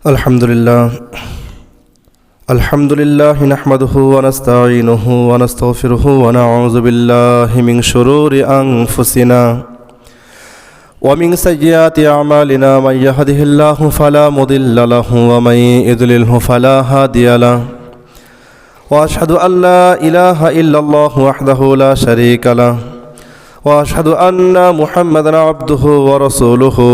अल्हम्दुलिल्लाह नहमदुहु व नस्तईनुहु व नस्तगफिरुहु व नऊज़ु बिल्लाहि मिन शुरूरि अनफुसिना व मिन सय्यिआति अअमालिना मन यहदिहिल्लाहु फला मुदिल्ल लहु व मन युद्लिल्हु फला हादिय लहु व अशहदु अन ला इलाहा इल्लल्लाहु वहदहु ला शरीका लहु व अशहदु अन्ना मुहम्मदन अब्दुहु व रसूलुहु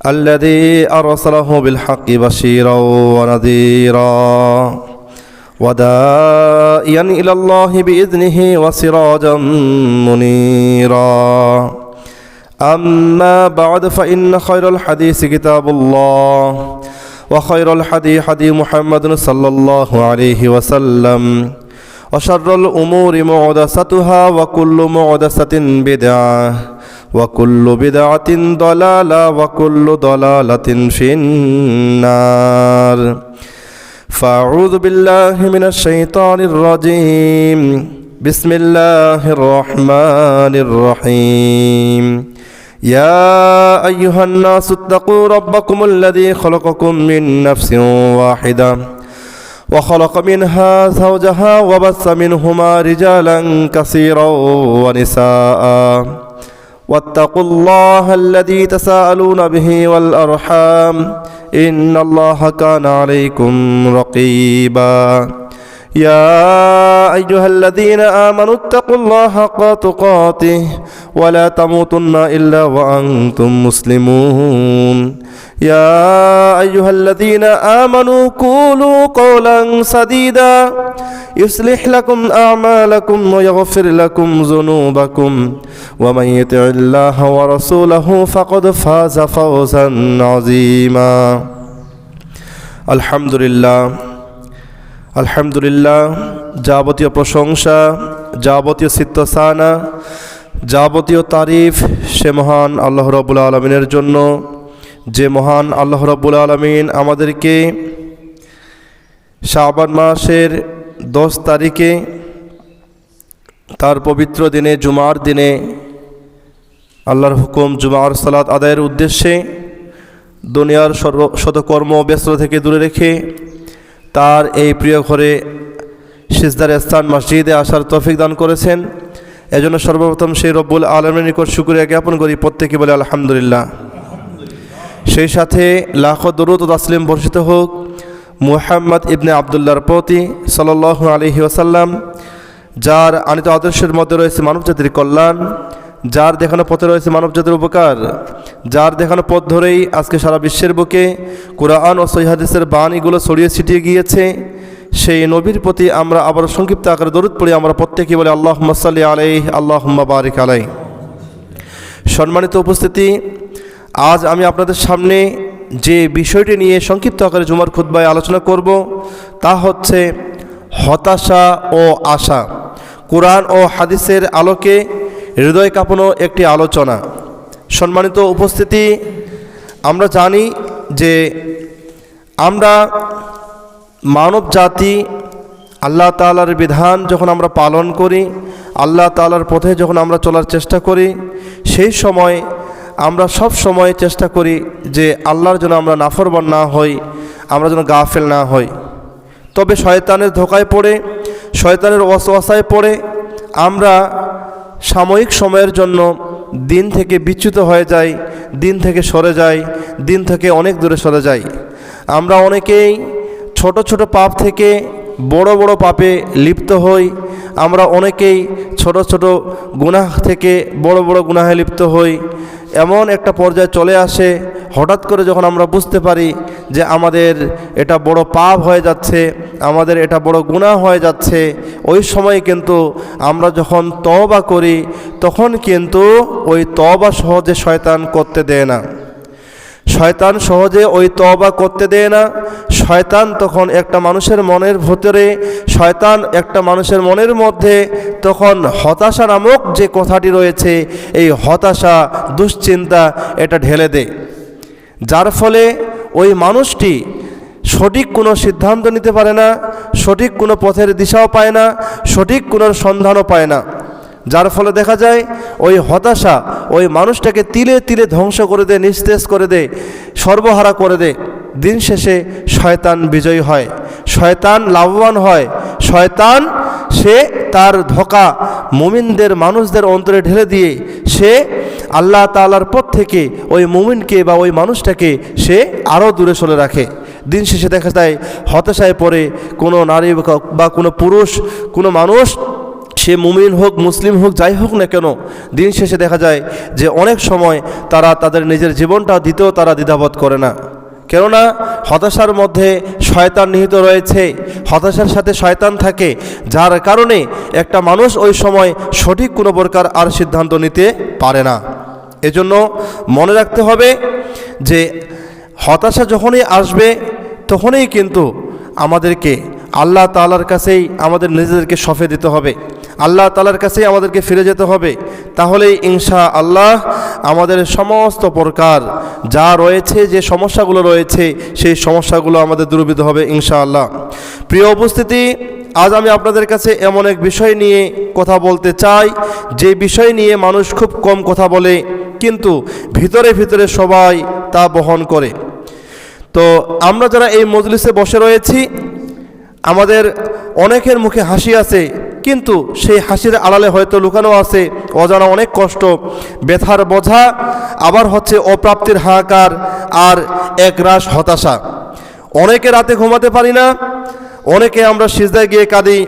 الذي أرسله بالحق بشيرا ونذيرا وداعيا إلى الله بإذنه وسراجا منيرا أما بعد فإن خير الحديث كتاب الله وخير الحديث حديث محمد صلى الله عليه وسلم وشر الأمور محدثاتها وكل محدثة بدعة وكل بدعة ضلالة وكل ضلالة في النار فأعوذ بالله من الشيطان الرجيم بسم الله الرحمن الرحيم يا أيها الناس اتقوا ربكم الذي خلقكم من نفس واحدة وخلق منها زوجها وبث منهما رجالا كثيرا ونساء واتقوا الله الذي تساءلون به والأرحام إن الله كان عليكم رقيبا يا أيها الذين آمنوا اتقوا الله حق تقاته ولا تموتن إلا وأنتم مسلمون يا أيها الذين آمنوا قولوا قولا سديدا يصلح لكم أعمالكم ويغفر لكم ذنوبكم ومن يطع الله ورسوله فقد فاز فوزا عظيما আলহামদুলিল্লাহ যাবতীয় প্রশংসা, যাবতীয় সিত্তসানা, যাবতীয় তারিফ সে মহান আল্লাহ রাব্বুল আলামিনের জন্য, যে মহান আল্লাহ রাব্বুল আলামিন আমাদেরকে শাবান মাসের 10 তারিখে তার পবিত্র দিনে জুমার দিনে আল্লাহর হুকুম জুমার সালাত আদায়ের উদ্দেশ্যে দুনিয়ার শত কর্ম ব্যস্ত থেকে দূরে রেখে তার এই প্রিয় ঘরে সিজদার স্থান মসজিদে আসার তৌফিক দান করেছেন। এজন্য সর্বপ্রথম সেই রব্বুল আলামিনের নিকট শুকরিয়া জ্ঞাপন করি, প্রত্যেকে বলে আলহামদুলিল্লাহ। সেই সাথে লাখো দরুদ ও তাসলিম বর্ষিত হোক মুহাম্মদ ইবনে আবদুল্লাহর প্রতি সাল্লাল্লাহু আলাইহি ওয়াসাল্লাম, যার আনিত আদর্শের মধ্যে রয়েছে মানবজাতির কল্যাণ, যার দেখানো পথে রয়েছে মানবজাতির উপকার, যার দেখানো পথ ধরেই আজকে সারা বিশ্বের বুকে কুরআন ও সহিহ হাদিসের বাণীগুলো ছড়িয়ে ছিটিয়ে গিয়েছে। সেই নবীর প্রতি আমরা আবার সংক্ষিপ্ত আকারে দরুদ পড়ি। আমরা প্রত্যেকেই বলি আল্লাহুম্মা সাল্লি আলাইহি আল্লাহুম্মা বারিক আলাইহি। সম্মানিত উপস্থিতি, আজ আমি আপনাদের সামনে যে বিষয়টি নিয়ে সংক্ষিপ্ত আকারে জুমার খুতবায় আলোচনা করব তা হচ্ছে হতাশা ও আশা। কুরআন ও হাদিসের আলোকে হৃদয় কাঁপানো একটি আলোচনা। সম্মানিত উপস্থিতি, আমরা জানি যে আমরা মানব জাতি আল্লাহ তাআলার বিধান যখন আমরা পালন করি, আল্লাহ তাআলার পথে যখন আমরা চলার চেষ্টা করি, সেই সময় আমরা সব সময় চেষ্টা করি যে আল্লাহর জন্য আমরা নাফরমান না হই, আমরা যেন গাফেল না হই। তবে শয়তানের ধোকায় পড়ে, শয়তানের ওয়াসওয়াসায় পড়ে আমরা সাময়িক সময়ের জন্য দিন থেকে বিচ্যুত হয়ে যাই, দিন থেকে সরে যাই, দিন থেকে অনেক দূরে সরে যাই। আমরা অনেকেই ছোট ছোট পাপ থেকে বড় বড় পাপে লিপ্ত হই। আমরা অনেকেই ছোট ছোট গুনাহ থেকে বড় বড় গুনাহে লিপ্ত হই। এমন একটা পর্যায়ে চলে আসে হঠাৎ করে যখন আমরা বুঝতে পারি যে আমাদের এটা বড় পাপ হয়ে যাচ্ছে, আমাদের এটা বড় গুনাহ হয়ে যাচ্ছে, ওই সময় কিন্তু আমরা যখন তওবা করি তখন কিন্তু ওই তওবা সহজে শয়তান করতে দেয় না। শয়তান সহজে ওই তওবা করতে দেয় না। শয়তান তখন একটা মানুষের মনের ভিতরে, শয়তান একটা মানুষের মনের মধ্যে তখন হতাশা নামক যে কথাটি রয়েছে, এই হতাশা, দুশ্চিন্তা এটা ঢেলে দেয়, যার ফলে ওই মানুষটি সঠিক কোনো সিদ্ধান্ত নিতে পারে না, সঠিক কোনো পথের দিশাও পায় না, সঠিক কোনো সন্ধানও পায় না। যার ফলে দেখা যায় ওই হতাশা ওই মানুষটাকে তিলে তিলে ধ্বংস করে দেয়, নিস্তেজ করে দেয়, সর্বহারা করে দেয়। দিন শেষে শয়তান বিজয়ী হয়, শয়তান লাভবান হয়। শয়তান সে তার ধোঁকা মুমিনদের মানুষদের অন্তরে ঢেলে দিয়ে সে আল্লাহ তাআলার পথ থেকে ওই মুমিনকে বা ওই মানুষটাকে সে আরও দূরে সরে রাখে। দিন শেষে দেখা যায় হতাশায় পড়ে কোনো নারী বা কোনো পুরুষ, কোনো মানুষ, সে মুমিন হোক মুসলিম হোক যাই হোক না কেন, দিন শেষে দেখা যায় যে অনেক সময় তারা তাদের নিজের জীবনটা দিতেও তারা দ্বিধাবোধ করে না। কেননা হতাশার মধ্যে শয়তান নিহিত রয়েছে, হতাশার সাথে শয়তান থাকে, যার কারণে একটা মানুষ ওই সময় সঠিক কোনো প্রকার আর সিদ্ধান্ত নিতে পারে না। এজন্য মনে রাখতে হবে যে হতাশা যখনই আসবে তখনই কিন্তু আমাদেরকে আল্লাহ তাআলার কাছেই আমাদের নিজেদেরকে সঁপে দিতে হবে, আল্লাহ তাআলার কাছেই আমাদেরকে ফিরে যেতে হবে। তাহলেই ইনশাআল্লাহ আমাদের সমস্ত প্রকার যা রয়েছে, যে সমস্যাগুলো রয়েছে, সেই সমস্যাগুলো আমাদের দূরীভূত হবে ইনশাআল্লাহ। প্রিয় উপস্থিতি, আজ আমি আপনাদের কাছে এমন এক বিষয় নিয়ে কথা বলতে চাই, যে বিষয় নিয়ে মানুষ খুব কম কথা বলে, কিন্তু ভিতরে ভিতরে সবাই তা বহন করে। তো আমরা যারা এই মজলিসে বসে রয়েছি, আমাদের অনেকের মুখে হাসি আছে, কিন্তু সেই হাসির আড়ালে হয়তো লুকানো আছে অজানা অনেক কষ্ট, ব্যথার বোঝা, আবার হচ্ছে অপ্রাপ্তির হাহাকার আর একরাশ হতাশা। অনেকে রাতে ঘুমাতে পারি না, অনেকে আমরা সিজদায় গিয়ে কাঁদি,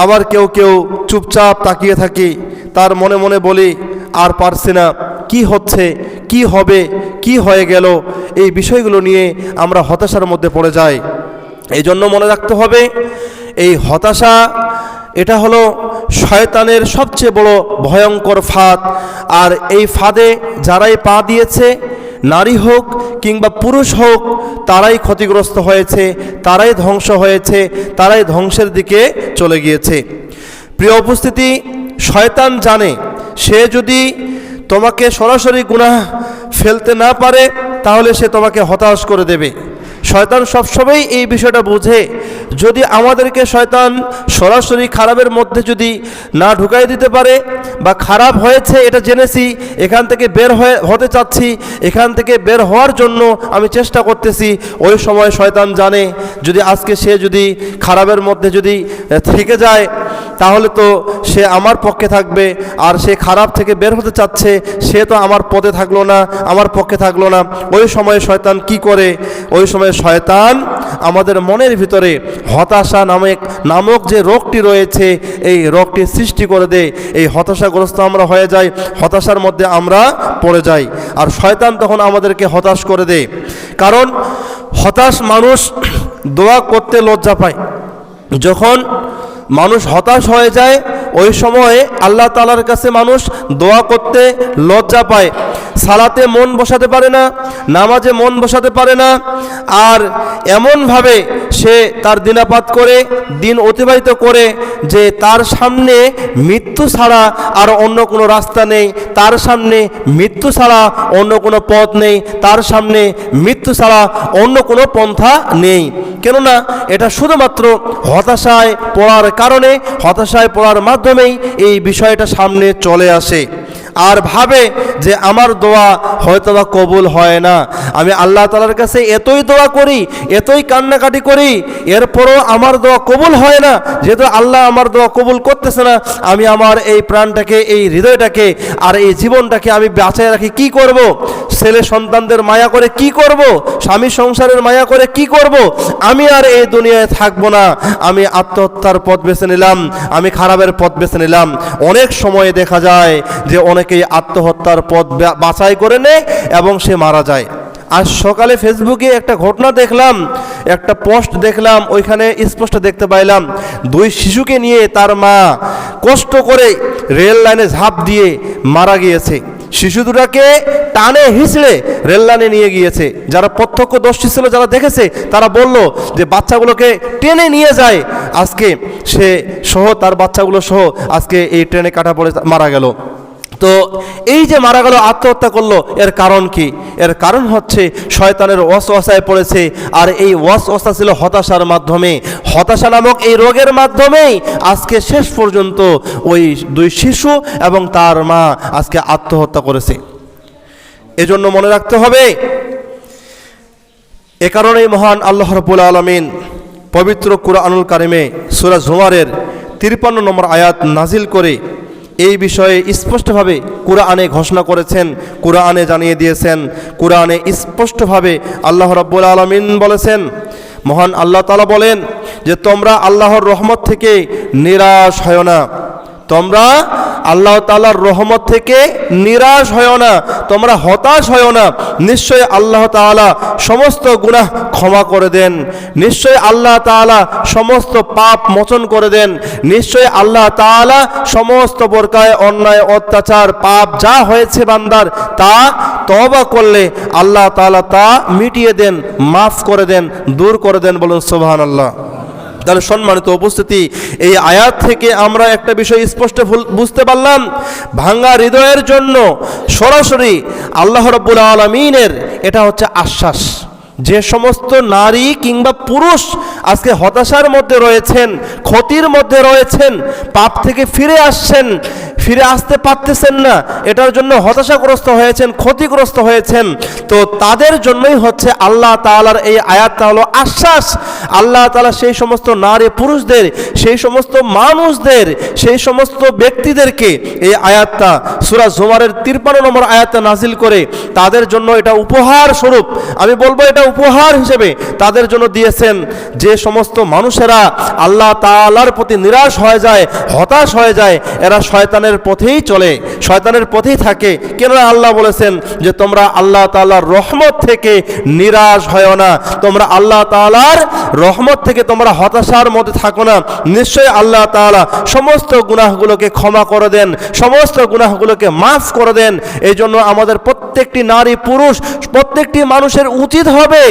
আবার কেউ কেউ চুপচাপ তাকিয়ে থাকি, তার মনে মনে বলি আর পারছি না, কি হচ্ছে, কি হবে, কি হয়ে গেল, এই বিষয়গুলো নিয়ে আমরা হতাশার মধ্যে পড়ে যাই। এই জন্য মনে রাখতে হবে, এই হতাশা এটা হলো শয়তানের সবচেয়ে বড় ভয়ঙ্কর ফাঁদ। আর এই ফাঁদে যারাই পা দিয়েছে, নারী হোক কিংবা পুরুষ হোক, তারাই ক্ষতিগ্রস্ত হয়েছে, তারাই ধ্বংস হয়েছে, তারাই ধ্বংসের দিকে চলে গিয়েছে। প্রিয় উপস্থিতি, শয়তান জানে সে যদি তোমাকে সরাসরি গুনাহ ফেলতে না পারে তাহলে সে তোমাকে হতাশ করে দেবে। শয়তান সবসময় এই বিষয়টা বোঝে, যদি আমাদেরকে শয়তান সরাসরি খারাপের মধ্যে যদি না ঢুকাই দিতে পারে, বা খারাপ হয়েছে এটা জেনেছি, এখান থেকে বের হতে চাচ্ছি, এখান থেকে বের হওয়ার জন্য আমি চেষ্টা করতেছি, ওই সময় শয়তান জানে যদি আজকে সে যদি খারাপের মধ্যে যদি থেকে যায় তাহলে তো সে আমার পক্ষে থাকবে, আর সে খারাপ থেকে বের হতে চাচ্ছে, সে তো আমার পদে থাকলো না, আমার পক্ষে থাকলো না। ওই সময় শয়তান কি করে? ওই সময় শয়তান আমাদের মনের ভিতরে হতাশা নামক যে রোগটি রয়েছে, এই রোগটি সৃষ্টি করে দেয়। এই হতাশাগ্রস্ত আমরা হয়ে যাই, হতাশার মধ্যে আমরা পড়ে যাই, আর শয়তান তখন আমাদেরকে হতাশ করে দেয়। কারণ হতাশ মানুষ দোয়া করতে লজ্জা পায়। যখন মানুষ হতাশ হয়ে যায় ওই সময়ে আল্লাহ তাআলার কাছে মানুষ দোয়া করতে লজ্জা পায়, সালাতে মন বসাতে পারে না, নামাজে মন বসাতে পারে না, আর এমনভাবে সে তার দিনাপাত করে দিন অতিবাহিত করে যে তার সামনে মৃত্যু ছাড়া আর অন্য কোনো রাস্তা নেই, তার সামনে মৃত্যু ছাড়া অন্য কোনো পথ নেই, তার সামনে মৃত্যু ছাড়া অন্য কোনো পন্থা নেই। কেননা এটা শুধুমাত্র হতাশায় পড়ার কারণে, হতাশায় পড়ার মাধ্যমেই এই বিষয়টা সামনে চলে আসে, আর ভাবে যে আমার দোয়া হয়তোবা কবুল হয় না। আমি আল্লাহ তাআলার কাছে এতই দোয়া করি, এতই কান্নাকাটি করি, এরপরও আমার দোয়া কবুল হয় না। যেহেতু আল্লাহ আমার দোয়া কবুল করতেছে না, আমি আমার এই প্রাণটাকে, এই হৃদয়টাকে আর এই জীবনটাকে আমি বাঁচায় রাখি কি করব? ছেলে সন্তানদের মায়া করে কি করব? স্বামী সংসারের মায়া করে কি করব? আমি আর এই দুনিয়ায় থাকবো না, আমি আত্মহত্যার পথ বেছে নিলাম, আমি খারাপের পথ বেছে নিলাম। অনেক সময় দেখা যায় যে অনেকেই আত্মহত্যার পথ বাছাই করে নেয় এবং সে মারা যায়। আজ সকালে ফেসবুকে একটা ঘটনা দেখলাম, একটা পোস্ট দেখলাম, ওইখানে স্পষ্ট দেখতে পাইলাম 2 শিশুকে নিয়ে তার মা কষ্ট করে রেল লাইনে ঝাঁপ দিয়ে মারা গিয়েছে। শিশু দুটাকে টানে হিঁচড়ে রেল লাইনে নিয়ে গিয়েছে। যারা প্রত্যক্ষদর্শী ছিল, যারা দেখেছে, তারা বলল যে বাচ্চাগুলোকে টেনে নিয়ে যায়, আজকে সে সহ তার বাচ্চাগুলো সহ আজকে এই ট্রেনে কাটা পড়ে মারা গেল। তো এই যে মারা গেল, আত্মহত্যা করলো, এর কারণ কি? এর কারণ হচ্ছে শয়তানের ওয়াসওয়াসায় পড়েছে, আর এই ওয়াসওয়াসা ছিল হতাশার মাধ্যমে। হতাশা নামক এই রোগের মাধ্যমেই আজকে শেষ পর্যন্ত ওই 2 শিশু এবং তার মা আজকে আত্মহত্যা করেছে। এজন্য মনে রাখতে হবে, এ কারণেই মহান আল্লাহ রাব্বুল আলামিন পবিত্র কুরআনুল কারিমে সূরা জুমারের 53 নম্বর আয়াত নাজিল করে এই বিষয়ে স্পষ্টভাবে কুরআনে ঘোষণা করেছেন, কুরআনে জানিয়ে দিয়েছেন। কুরআনে স্পষ্টভাবে আল্লাহ রাব্বুল আলামিন বলেছেন, মহান আল্লাহ তাআলা বলেন যে তোমরা আল্লাহর রহমত থেকে নিরাশ হয় না, তোমরা আল্লাহ তাআলার রহমত থেকে নিরাশ হয় না, তোমরা হতাশ হয় না। নিশ্চয়ই আল্লাহ তাআলা সমস্ত গুনাহ ক্ষমা করে দেন, নিশ্চয়ই আল্লাহ তাআলা সমস্ত পাপ মোচন করে দেন, নিশ্চয়ই আল্লাহ তাআলা সমস্ত বরকায় অন্যায় অত্যাচার পাপ যা হয়েছে বান্দার তা তওবা করলে আল্লাহ তাআলা তা মিটিয়ে দেন, মাফ করে দেন, দূর করে দেন। বলুন সুবহানাল্লাহ। তাহলে সম্মানিত উপস্থিতি, এই আয়াত থেকে আমরা একটা বিষয় স্পষ্ট বুঝতে পারলাম, ভাঙা হৃদয়ের জন্য সরাসরি আল্লাহ রাব্বুল আলামিনের এটা হচ্ছে আশ্বাস। যে সমস্ত নারী কিংবা পুরুষ আজকে হতাশার মধ্যে রয়েছেন, ক্ষতির মধ্যে রয়েছেন, পাপ থেকে ফিরে আসতে পারতেছেন না, এটার জন্য হতাশাগ্রস্ত হয়েছেন, ক্ষতিগ্রস্ত হয়েছেন, তো তাদের জন্যই হচ্ছে আল্লাহ তাআলার এই আয়াতটা হলো আশ্বাস। আল্লাহ তাআলা সেই সমস্ত নারী পুরুষদের, সেই সমস্ত মানুষদের, সেই সমস্ত ব্যক্তিদেরকে এই আয়াতটা সূরা জুমারের 53 নম্বর আয়াতটা নাজিল করে তাদের জন্য এটা উপহার স্বরূপ, আমি বলবো এটা উপহার হিসেবে তাদের জন্য দিয়েছেন। যে সমস্ত মানুষেরা আল্লাহ তাআলার প্রতি নিরাশ হয়ে যায়, হতাশ হয়ে যায়, এরা শয়তানের পথেই চলে, শয়তানের পথেই থাকে। কেননা আল্লাহ বলেছেন যে তোমরা আল্লাহ তাআলার রহমত থেকে নিরাশ হয় না, তোমরা আল্লাহ তাআলার রহমত থেকে তোমরা হতাশার মধ্যে থাকো না। নিশ্চয়ই আল্লাহ তাআলা সমস্ত গুনাহগুলোকে ক্ষমা করে দেন, সমস্ত গুনাহগুলোকে মাফ করে দেন। এই জন্য আমাদের প্রত্যেকটি নারী পুরুষ প্রত্যেকটি মানুষের উচিত হবে,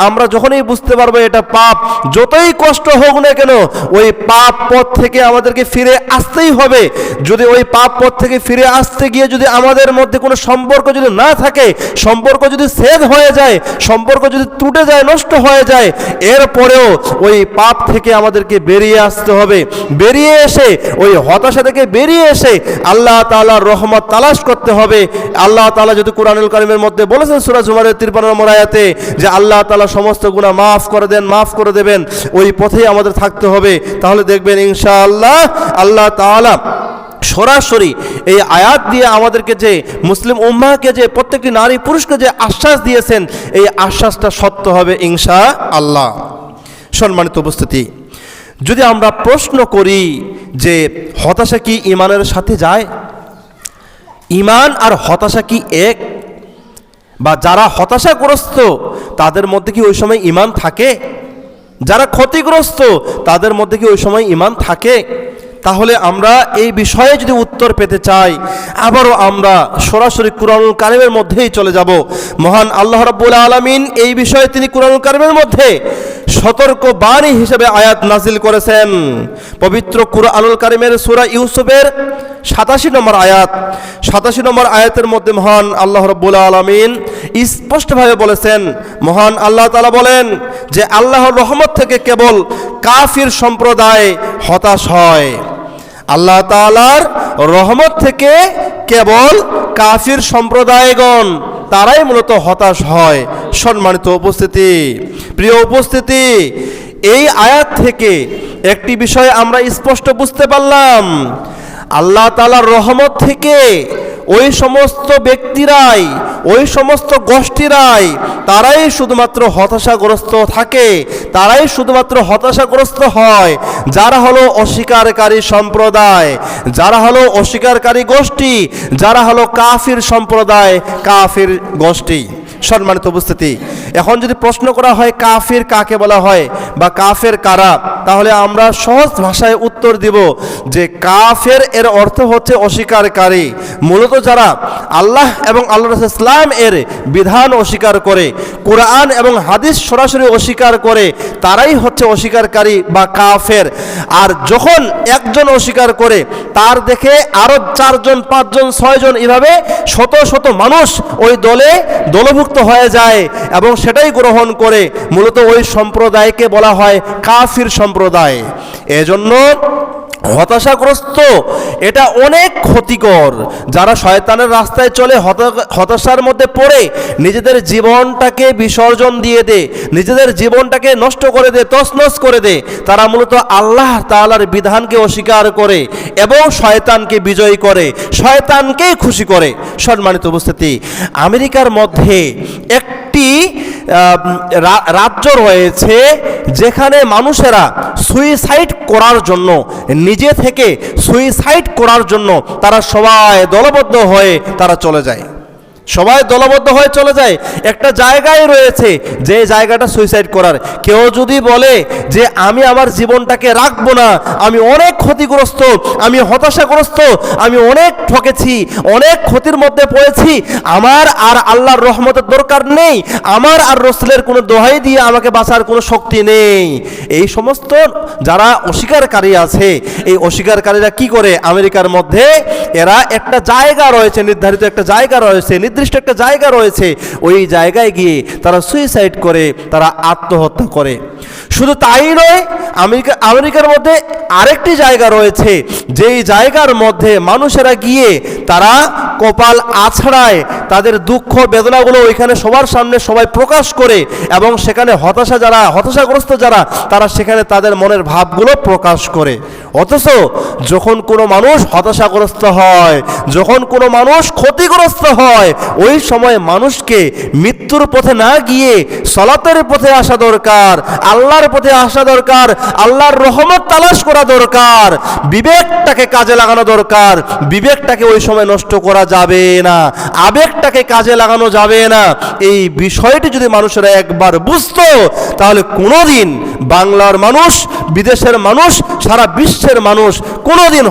আমরা যখনই বুঝতে পারবো এটা পাপ, যতই কষ্ট হোক না কেন ওই পাপ পথ থেকে আমাদেরকে ফিরে আসতেই হবে। যদি ওই পাপ পথ থেকে ফিরে আসতে গিয়ে যদি আমাদের মধ্যে কোনো সম্পর্ক যদি না থাকে, সম্পর্ক যদি ছেদ হয়ে যায়, সম্পর্ক যদি টুটে যায়, নষ্ট হয়ে যায়, এরপরেও ওই পাপ থেকে আমাদেরকে বেরিয়ে আসতে হবে। বেরিয়ে এসে ওই হতাশা থেকে বেরিয়ে এসে আল্লাহ তাআলার রহমত তালাশ করতে হবে। আল্লাহ তাআলা যদি কুরআনুল কারীমের মধ্যে বলেছেন সূরা জুমারের 53 নম্বর আয়াতে যে আল্লাহ তাআলা সমস্ত গুনাহ মাফ করে দেন, মাফ করে দেবেন, ওই পথেই আমাদের থাকতে হবে। তাহলে দেখবেন ইনশাআল্লাহ আল্লাহ তাআলা সরাসরি এই আয়াত দিয়ে আমাদেরকে যে মুসলিম উম্মাহকে যে প্রত্যেকটি নারী পুরুষকে যে আশ্বাস দিয়েছেন, এই আশ্বাসটা সত্য হবে ইনশাআল্লাহ। সম্মানিত উপস্থিতি, যদি আমরা প্রশ্ন করি যে হতাশা কি ঈমানের সাথে যায়, ঈমান আর হতাশা কি এক, বা যারা হতাশাগ্রস্ত তাদের মধ্যে কি ওই সময় ঈমান থাকে, যারা ক্ষতিগ্রস্ত তাদের মধ্যে কি ওই সময় ঈমান থাকে? তাহলে আমরা এই বিষয়ে যদি উত্তর পেতে চাই, আবারও আমরা সরাসরি কুরআনুল কারীমের মধ্যেই চলে যাব। মহান আল্লাহ রাব্বুল আলামিন এই বিষয়ে তিনি কুরআনুল কারীমের মধ্যে সতর্ক বাণী হিসেবে আয়াত নাজিল করেছেন। পবিত্র কুরআনুল কারীমের সূরা ইউসুফের 87 নম্বর আয়াত, 87 নম্বর আয়াতের মধ্যে মহান আল্লাহ রাব্বুল আলামিন স্পষ্টভাবে বলেছেন, মহান আল্লাহ তাআলা বলেন যে আল্লাহর রহমত থেকে কেবল কাফির সম্প্রদায় হতাশ হয়। আল্লাহ তাআলার রহমত থেকে কেবল কাফির সম্প্রদায়গণ তারাই মূলত হতাশ হয়। সম্মানিত উপস্থিতি, প্রিয় উপস্থিতি, এই আয়াত থেকে একটি বিষয় আমরা স্পষ্ট বুঝতে পারলাম, আল্লাহ তাআলার রহমত থেকে ওই সমস্ত ব্যক্তিরাই, ওই সমস্ত গোষ্ঠীরাই তারাই শুধুমাত্র হতাশাগ্রস্ত থাকে, তারাই শুধুমাত্র হতাশাগ্রস্ত হয় যারা হলো অস্বীকারী সম্প্রদায়, যারা হলো অস্বীকারী গোষ্ঠী, যারা হলো কাফির সম্প্রদায়, কাফির গোষ্ঠী। সম্মানিত উপস্থিতি, এখন যদি প্রশ্ন করা হয় কাফির কাকে বলা হয় বা কাফের কারা, তাহলে আমরা সহজ ভাষায় উত্তর দিব যে কাফের এর অর্থ হচ্ছে অস্বীকারী। মূলত যারা আল্লাহ এবং আল্লাহ রাসূল ইসলাম এর বিধান অস্বীকার করে, কোরআন এবং হাদিস সরাসরি অস্বীকার করে, তারাই হচ্ছে অস্বীকারী বা কাফের। আর যখন একজন অস্বীকার করে তার দেখে আরো 4 জন 5 জন 6 জন এভাবে শত শত মানুষ ওই দলভুক্ত হয়ে যায় এবং সেটাই গ্রহণ করে, মূলত ওই সম্প্রদায়কে বলা হয় কাফির সম্প্রদায়। এজন্য হতাশাগ্রস্ত এটা অনেক ক্ষতিকর। যারা শয়তানের রাস্তায় চলে হতাশার মধ্যে পড়ে নিজেদের জীবনটাকে বিসর্জন দিয়ে দেয়, নিজেদের জীবনটাকে নষ্ট করে দেয়, তছনছ করে দেয়, তারা মূলত আল্লাহ তাআলার বিধানকে অস্বীকার করে এবং শয়তানকে বিজয়ী করে, শয়তানকেই খুশি করে। সম্মানিত উপস্থিতি, আমেরিকার মধ্যে একটি রাজ্য রয়েছে যেখানে মানুষেরা সুইসাইড করার জন্য, নিজে থেকে সুইসাইড করার জন্য তারা সবাই দলবদ্ধ হয়ে তারা চলে যায়, সবাই দলবদ্ধ হয়ে চলে যায়। একটা জায়গায় রয়েছে যে জায়গাটা সুইসাইড করার। কেউ যদি বলে যে আমি আমার জীবনটাকে রাখবো না, আমি অনেক ক্ষতিগ্রস্ত, আমি হতাশাগ্রস্ত, আমি অনেক ঠকেছি, অনেক ক্ষতির মধ্যে পড়েছি, আমার আর আল্লাহর রহমতের দরকার নেই, আমার আর রসুলের কোনো দোহাই দিয়ে আমাকে বাঁচার কোনো শক্তি নেই, এই সমস্ত যারা অস্বীকারী আছে, এই অস্বীকারীরা কি করে? আমেরিকার মধ্যে এরা একটা জায়গা রয়েছে, নির্ধারিত একটা জায়গা রয়েছে, নির্দিষ্ট একটা জায়গা রয়েছে, ওই জায়গায় গিয়ে তারা সুইসাইড করে, তারা আত্মহত্যা করে। শুধু তাই নয়, আমেরিকার মধ্যে আরেকটি জায়গা রয়েছে, যেই জায়গার মধ্যে মানুষেরা গিয়ে তারা কপাল আছড়ায়, তাদের দুঃখ বেদনাগুলো ওইখানে সবার সামনে সবাই প্রকাশ করে, এবং সেখানে হতাশাগ্রস্ত যারা তারা সেখানে তাদের মনের ভাবগুলো প্রকাশ করে। অথচ যখন কোনো মানুষ হতাশাগ্রস্ত হয়, যখন কোনো মানুষ ক্ষতিগ্রস্ত হয়, ওই সময় মানুষকে মৃত্যুর পথে না গিয়ে সালাতের পথে আসা দরকার, আল্লাহর পথে আসা দরকার, আল্লাহর রহমত তালাশ করা দরকার, বিবেকটাকে কাজে লাগানো দরকার। বিবেকটাকে ওই সময় নষ্ট করা যাবে না, আবেগটাকে কাজে লাগানো যাবে না। এই বিষয়টি যদি মানুষেরা একবার বুঝতো, তাহলে কোনোদিন বাংলার মানুষ, বিদেশের মানুষ, সারা বিশ্বের মানুষ কোনোদিন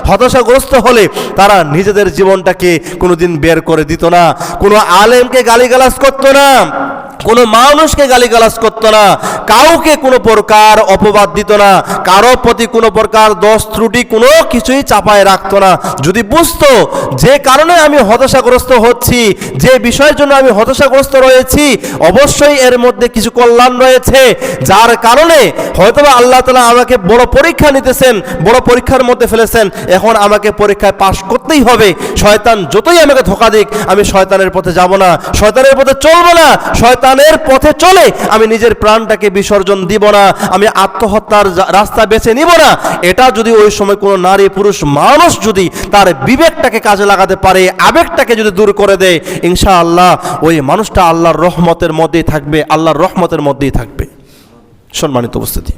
হতাশাগ্রস্ত হলে তারা নিজেদের জীবনটাকে কোনোদিন বের করে দিত না, কোনো আলেমকে গালিগালাজ করতো না, কোনো মানুষকে গালিগালাজ করতো না, কাউকে কোনো প্রকার অপবাদ দিত না, কারো প্রতি কোনো প্রকার দোষ ত্রুটি কোনো কিছুই চাপায় রাখতো না। যদি বুঝতো যে কারণে আমি হতাশাগ্রস্ত হচ্ছি, যে বিষয়ের জন্য আমি হতাশাগ্রস্ত রয়েছি, অবশ্যই এর মধ্যে কিছু কল্যাণ রয়েছে, যার কারণে হয়তোবা আল্লাহ তাআলা আমাকে বড় পরীক্ষা নিতেছেন, বড় পরীক্ষার মধ্যে ফেলেছেন, এখন আমাকে পরীক্ষায় পাশ করতেই হবে। শয়তান যতই আমাকে ধোঁকা দিক, আমি শয়তানের পথে যাব না, শয়তানের পথে চলবো না, শয়তানের পথে চলে আমি নিজের প্রাণটাকে বিসর্জন দিব না, আমি আত্মহত্যার রাস্তা বেছে নিব না। এটা যদি ওই সময় কোনো নারী পুরুষ মানুষ যদি তার বিবেকটাকে কাজে লাগাতে পারে, আবেগটাকে যদি দূর করে দেয়, ইনশাআল্লাহ ওই মানুষটা আল্লাহর রহমতের মধ্যেই থাকবে, আল্লাহর রহমতের মধ্যেই থাকবে। সম্মানিত উপস্থিতি,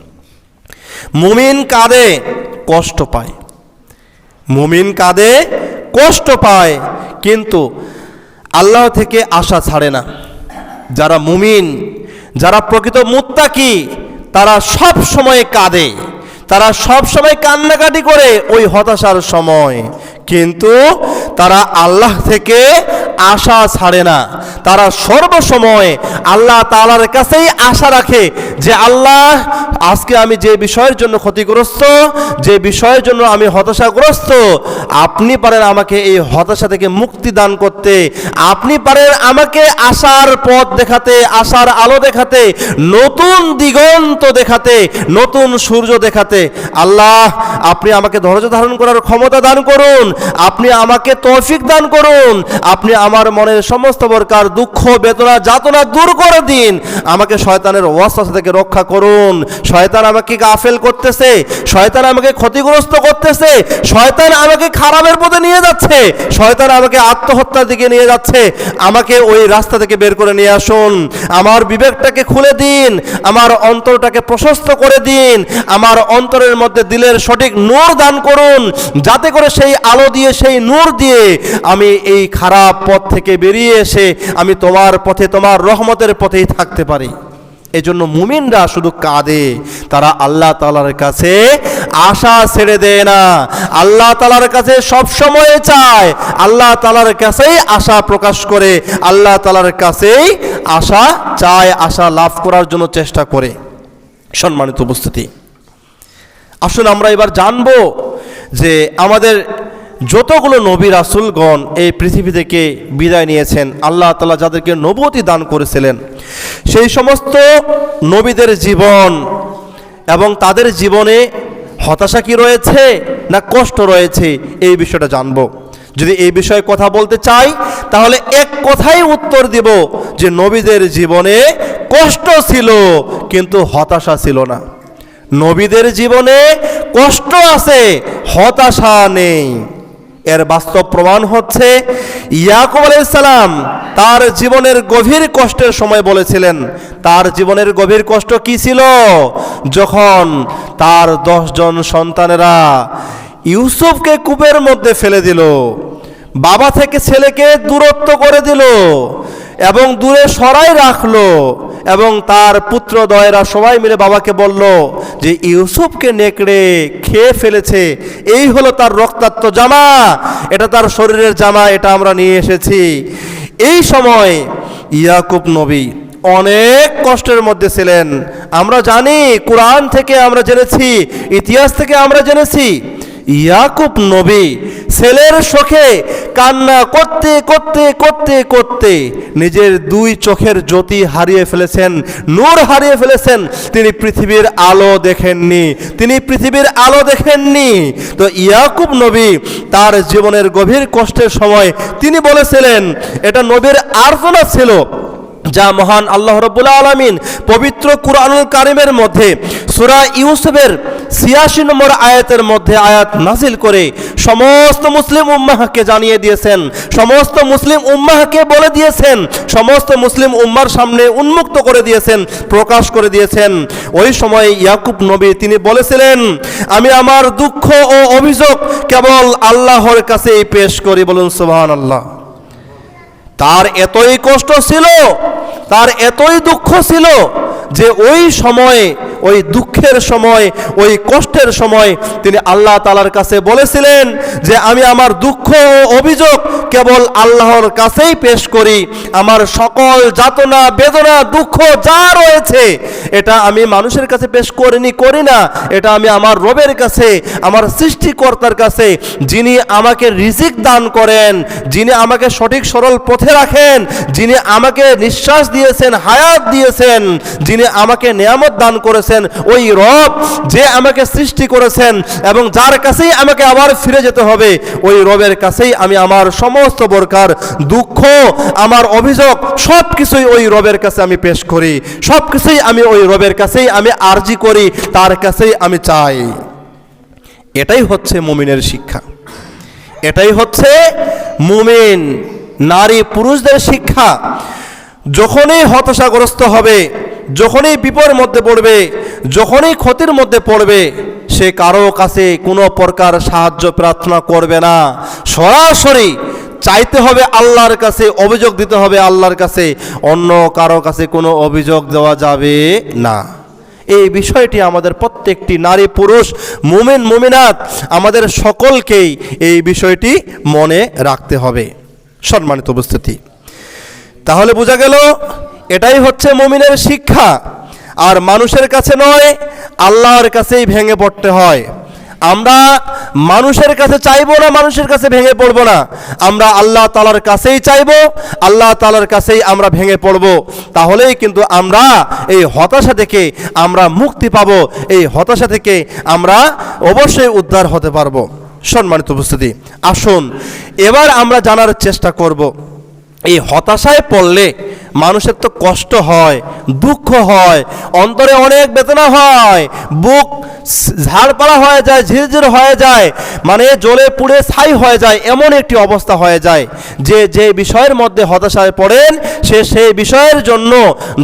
মুমিন কাঁদে, কষ্ট পায়, মুমিন কাঁদে, কষ্ট পায়, কিন্তু আল্লাহ থেকে আশা ছাড়ে না। যারা মুমিন, যারা প্রকৃত মুত্তাকি, তারা সব সময় কাঁদে, তারা সব সময় কান্নাকাটি করে ওই হতাশার সময়, কিন্তু তারা আল্লাহ থেকে আশা ছাড়ে না। তারা সর্বসময় আল্লাহ তাআলার কাছেই আশা রাখে যে আল্লাহ, আজকে আমি যে বিষয়ের জন্য ক্ষতিগ্রস্ত, যে বিষয়ের জন্য আমি হতাশাগ্রস্ত, আপনি পারেন আমাকে এই হতাশা থেকে মুক্তি দান করতে, আপনি পারেন আমাকে আশার পথ দেখাতে, আশার আলো দেখাতে, নতুন দিগন্ত দেখাতে, নতুন সূর্য দেখাতে। আল্লাহ, আপনি আমাকে ধৈর্য ধারণ করার ক্ষমতা দান করুন, আপনি আমাকে তৌফিক দান করুন, আপনি আমার মনের সমস্ত প্রকার দুঃখ বেদনা যাতনা দূর করে দিন, আমাকে শয়তানের ওয়াসওয়াসা থেকে রক্ষা করুন। শয়তান আমাকে গাফেল করতেছে, শয়তান আমাকে ক্ষতিগ্রস্ত করতেছে, শয়তান আমাকে খারাপের পথে নিয়ে যাচ্ছে, শয়তান আমাকে আত্মহত্যার দিকে নিয়ে যাচ্ছে, আমাকে ওই রাস্তা থেকে বের করে নিয়ে আসুন। আমার বিবেকটাকে খুলে দিন, আমার অন্তরটাকে প্রশস্ত করে দিন, আমার অন্তরের মধ্যে দিলের সঠিক নূর দান করুন, যাতে করে সেই আলো দিয়ে, সেই নূর দিয়ে আমি এই খারাপ পথ থেকে বেরিয়ে এসে আমি তোমার পথে, তোমার রহমতের পথেই থাকতে পারি। এজন্য মুমিনরা শুধু কাঁদে, তারা আল্লাহ তাআলার কাছে আশা ছেড়ে দেয় না, আল্লাহ তাআলার কাছে সব সময় চায়, আল্লাহ তাআলার কাছেই আশা প্রকাশ করে, আল্লাহ তাআলার কাছেই আশা চায়, আশা লাভ করার জন্য চেষ্টা করে। সম্মানিত উপস্থিতি, আসুন আমরা এবার জানবো যে আমাদের যতগুলো নবী রাসূলগণ এই পৃথিবী থেকে বিদায় নিয়েছেন, আল্লাহ তাআলা যাদেরকে নবুয়তি দান করেছিলেন, সেই সমস্ত নবীদের জীবন এবং তাদের জীবনে হতাশা কি রয়েছে না কষ্ট রয়েছে, এই বিষয়টা জানবো। যদি এই বিষয়ে কথা বলতে চাই তাহলে এক কথাই উত্তর দিব যে নবীদের জীবনে কষ্ট ছিল কিন্তু হতাশা ছিল না। নবীদের জীবনে কষ্ট আছে, হতাশা নেই। এর বাস্তব প্রমাণ হচ্ছে ইয়াকুব আলাইহিস সালাম তার জীবনের গভীর কষ্টের সময় বলেছিলেন। তার জীবনের গভীর কষ্ট কি ছিল? যখন তার 10 জন সন্তানেরা ইউসুফকে কূপের মধ্যে ফেলে দিল, বাবা থেকে ছেলেকে দূরত্ব করে দিল এবং দূরে সরাই রাখলো, এবং তার পুত্রদ্বয়েরা সবাই মিলে বাবাকে বলল যে ইউসুফকে নেকড়ে খেয়ে ফেলেছে, এই হলো তার রক্তাক্ত জামা, এটা তার শরীরের জামা, এটা আমরা নিয়ে এসেছি। এই সময় ইয়াকুব নবী অনেক কষ্টের মধ্যে ছিলেন। আমরা জানি, কুরআন থেকে আমরা জেনেছি, ইতিহাস থেকে আমরা জেনেছি, ইয়াকুব নবী ছেলের শোকে কান্না করতে করতে করতে করতে নিজের 2 চোখের জ্যোতি হারিয়ে ফেলেছেন, নূর হারিয়ে ফেলেছেন। তিনি পৃথিবীর আলো দেখেননি, তিনি পৃথিবীর আলো দেখেননি। তো ইয়াকুব নবী তার জীবনের গভীর কষ্টের সময় তিনি বলেছিলেন, এটা নবীর আর্জনা ছিল, যা মহান আল্লাহ রাব্বুল আলামিন পবিত্র কুরআনুল কারীমের মধ্যে সূরা ইউসুফের 86 নম্বর আয়াতের মধ্যে আয়াত নাজিল করে সমস্ত মুসলিম উম্মাহকে জানিয়ে দিয়েছেন, সমস্ত মুসলিম উম্মাহকে বলে দিয়েছেন, সমস্ত মুসলিম উম্মার সামনে উন্মুক্ত করে দিয়েছেন, প্রকাশ করে দিয়েছেন। ওই সময় ইয়াকুব নবী তিনি বলেছিলেন, আমি আমার দুঃখ ও অভিযোগ কেবল আল্লাহর কাছেই পেশ করি। বলুন সুবহানাল্লাহ। তার এতই কষ্ট ছিল, তার এতই দুঃখ ছিল যে ওই সময়ে, ওই দুঃখের সময়, ওই কষ্টের সময় তিনি আল্লাহ তাআলার কাছে বলেছিলেন যে আমি আমার দুঃখ ও অভিযোগ কেবল আল্লাহর কাছেই পেশ করি। আমার সকল যাতনা বেদনা দুঃখ যা রয়েছে এটা আমি মানুষের কাছে পেশ করি না, এটা আমি আমার রবের কাছে, আমার সৃষ্টিকর্তার কাছে, যিনি আমাকে রিজিক দান করেন, যিনি আমাকে সঠিক সরল পথে রাখেন, যিনি আমাকে নিঃশ্বাস দিয়েছেন, হায়াত দিয়েছেন, যিনি আমাকে নিয়ামত দান করেছেন, ওই রব যে আমাকে সৃষ্টি করেছেন এবং যার কাছেই আমাকে আবার ফিরে যেতে হবে, ওই রবের কাছেই আমি আমার সমস্ত প্রকার দুঃখ, আমার অভিযোগ সব কিছুই ওই রবের কাছে আমি পেশ করি, সব কিছুই আমি ওই রবের কাছেই আমি আরজি করি, তার কাছেই আমি চাই। এটাই হচ্ছে মুমিনের শিক্ষা, এটাই হচ্ছে মুমিন নারী পুরুষদের শিক্ষা। যখনই হতাশাগ্রস্ত হবে, যখনই বিপদের মধ্যে পড়বে, যখনই ক্ষতির মধ্যে পড়বে, সে কারো কাছে কোনো প্রকার সাহায্য প্রার্থনা করবে না, সরাসরি চাইতে হবে আল্লাহর কাছে, অভিযোগ দিতে হবে আল্লাহর কাছে, অন্য কারো কাছে কোনো অভিযোগ দেওয়া যাবে না। এই বিষয়টি আমাদের প্রত্যেকটি নারী পুরুষ মুমিন মুমিনাত আমাদের সকলকেই এই বিষয়টি মনে রাখতে হবে। সম্মানিত উপস্থিতি, তাহলে বোঝা গেল এটাই হচ্ছে মুমিনের শিক্ষা। আর মানুষের কাছে নয়, আল্লাহর কাছেই ভেঙে পড়তে হয়। আমরা মানুষের কাছে চাইবো না, মানুষের কাছে ভেঙে পড়বো না, আমরা আল্লাহ তাআলার কাছেই চাইবো, আল্লাহ তাআলার কাছেই আমরা ভেঙে পড়বো। তাহলেই কিন্তু আমরা এই হতাশা থেকে আমরা মুক্তি পাবো, এই হতাশা থেকে আমরা অবশ্যই উদ্ধার হতে পারবো। সম্মানিত উপস্থিতি, আসুন এবার আমরা জানার চেষ্টা করব, এই হতাশায় পড়লে মানুষের তো কষ্ট হয়, দুঃখ হয়, অন্তরে অনেক বেদনা হয়, বুক ঝাড়পাড়া হয়ে যায়, ঝিরঝির হয়ে যায়, মানে জ্বলে পুড়ে ছাই হয়ে যায়, এমন একটি অবস্থা হয়ে যায় যে যে বিষয়ের মধ্যে হতাশায় পড়েন সে সেই বিষয়ের জন্য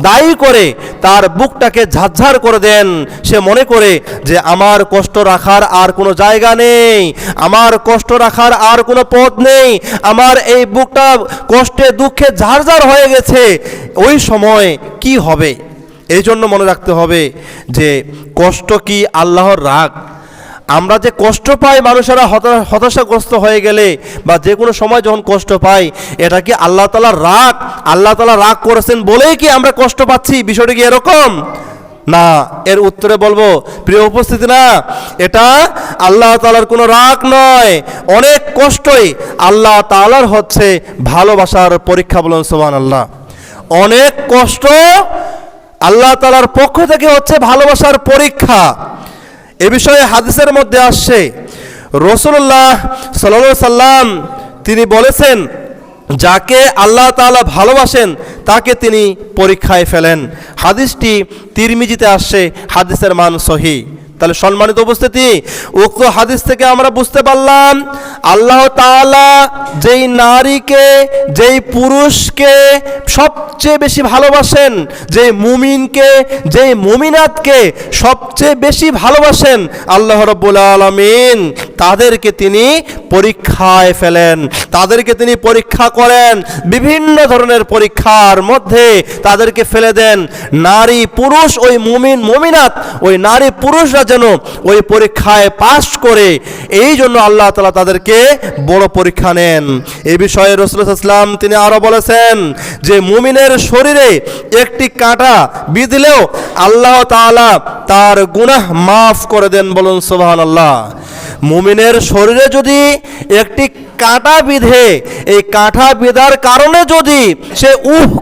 দায়ী করে তার বুকটাকে ঝাঁঝাড় করে দেন। সে মনে করে যে আমার কষ্ট রাখার আর কোনো জায়গা নেই, আমার কষ্ট রাখার আর কোনো পথ নেই, আমার এই বুকটা কষ্টে দুঃখে ঝাড়ঝাড় হয়ে গেছে। ওই সময় কি হবে? এই জন্য মনে রাখতে হবে যে কষ্ট কি আল্লাহর রাগ। আমরা যে কষ্ট পাই মানুষেরা হতাশাগ্রস্ত হয়ে গেলে বা যে কোনো সময় যখন কষ্ট পাই, এটা কি আল্লাহ তাআলার রাগ? আল্লাহ তাআলা রাগ করেছেন বলেই কি আমরা কষ্ট পাচ্ছি? বিষয়টা কি এরকম না। এর উত্তরে বলবো প্রিয় উপস্থিতি, না, এটা আল্লাহ তাআলার কোনো রাগ নয়। অনেক কষ্টই আল্লাহ তাআলার হচ্ছে ভালোবাসার পরীক্ষা। বলুন সুবহানাল্লাহ। অনেক কষ্ট আল্লাহ তাআলার পক্ষ থেকে হচ্ছে ভালোবাসার পরীক্ষা। এ বিষয়ে হাদিসের মধ্যে আসছে রাসূলুল্লাহ সাল্লাল্লাহু আলাইহি সাল্লাম তিনি বলেছেন, যাকে আল্লাহ তাআলা ভালোবাসেন তাকে তিনি পরীক্ষায় ফেলেন। হাদিসটি তিরমিজিতে আসছে, হাদিসের মান সহিহ। তাহলে সম্মানিত উপস্থিতি, উক্ত হাদিস থেকে আমরা বুঝতে পারলাম আল্লাহ তাআলা যেই নারীকে, যেই পুরুষকে সবচেয়ে বেশি ভালোবাসেন, যেই মুমিনকে, যেই মুমিনাতকে সবচেয়ে বেশি ভালোবাসেন আল্লাহ রাব্বুল আলামিন, তাদেরকে তিনি পরীক্ষায় ফেলেন, তাদেরকে তিনি পরীক্ষা করেন। বিভিন্ন ধরনের পরীক্ষার মধ্যে তাদেরকে ফেলে দেন। নারী পুরুষ, ওই মুমিন মুমিনাত, ওই নারী পুরুষরা যেন ওই পরীক্ষায় পাশ করে, এই জন্য আল্লাহ তাআলা তাদেরকে বড় পরীক্ষা নেন। এই বিষয়ে রাসূলুল্লাহ সাল্লাল্লাহু আলাইহি ওয়াসাল্লাম তিনি আরো বলেছেন যে মুমিনের শরীরে একটি কাঁটা বিঁধলেও আল্লাহ তাআলা তার গুনাহ মাফ করে দেন। বলুন সুবহানাল্লাহ। মুমিনের শরীরে যদি একটি কাঁটা বিঁধে, এই কাঁটা বিঁধার কারণে যদি সে